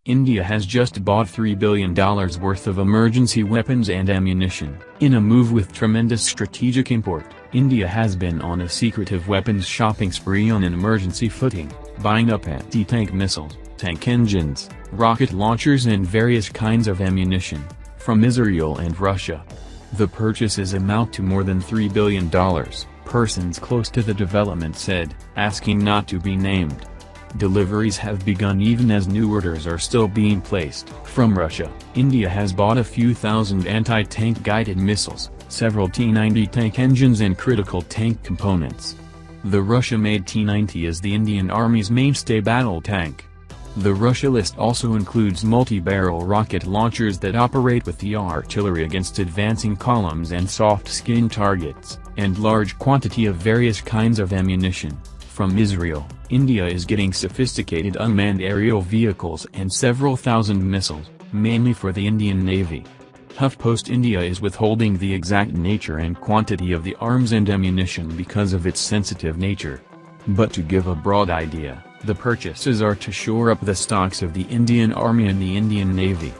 India has just bought $3 billion worth of emergency weapons and ammunition. In a move with tremendous strategic import, India has been on a secretive weapons shopping spree on an emergency footing, buying up anti-tank missiles, tank engines, rocket launchers and various kinds of ammunition, from Israel and Russia. The purchases amount to more than $3 billion, persons close to the development said, asking not to be named. Deliveries have begun even as new orders are still being placed. From Russia, India has bought a few thousand anti-tank guided missiles, several T-90 tank engines and critical tank components. The Russia-made T-90 is the Indian Army's mainstay battle tank. The Russia list also includes multi-barrel rocket launchers that operate with the artillery against advancing columns and soft-skinned targets, and large quantity of various kinds of ammunition. From Israel, India is getting sophisticated unmanned aerial vehicles and several thousand missiles, mainly for the Indian Navy. HuffPost India is withholding the exact nature and quantity of the arms and ammunition because of its sensitive nature. But to give a broad idea, the purchases are to shore up the stocks of the Indian Army and the Indian Navy.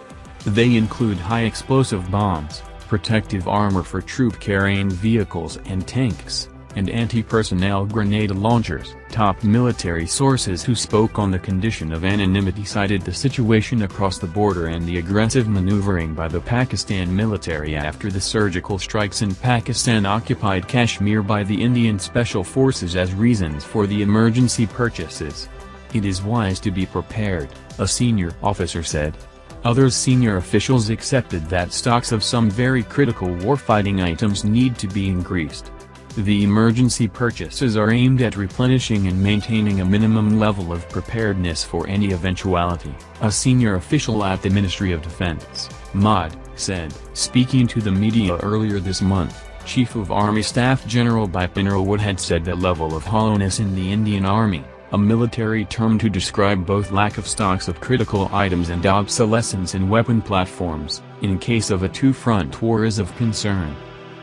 They include high explosive bombs, protective armor for troop-carrying vehicles and tanks, and anti-personnel grenade launchers. Top military sources who spoke on the condition of anonymity cited the situation across the border and the aggressive maneuvering by the Pakistan military after the surgical strikes in Pakistan-occupied Kashmir by the Indian Special Forces as reasons for the emergency purchases. It is wise to be prepared, a senior officer said. Other senior officials accepted that stocks of some very critical warfighting items need to be increased. The emergency purchases are aimed at replenishing and maintaining a minimum level of preparedness for any eventuality, a senior official at the Ministry of Defense, MOD, said. Speaking to the media earlier this month, Chief of Army Staff General Bipin Rawat had said the level of hollowness in the Indian Army, a military term to describe both lack of stocks of critical items and obsolescence in weapon platforms, in case of a two-front war is of concern.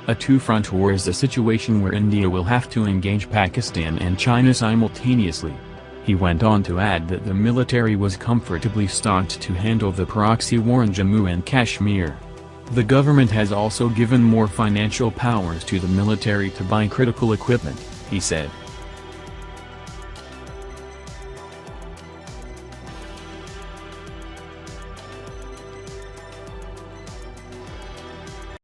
A two-front war is a situation where India will have to engage Pakistan and China simultaneously. He went on to add that the military was comfortably stocked to handle the proxy war in Jammu and Kashmir. The government has also given more financial powers to the military to buy critical equipment, he said.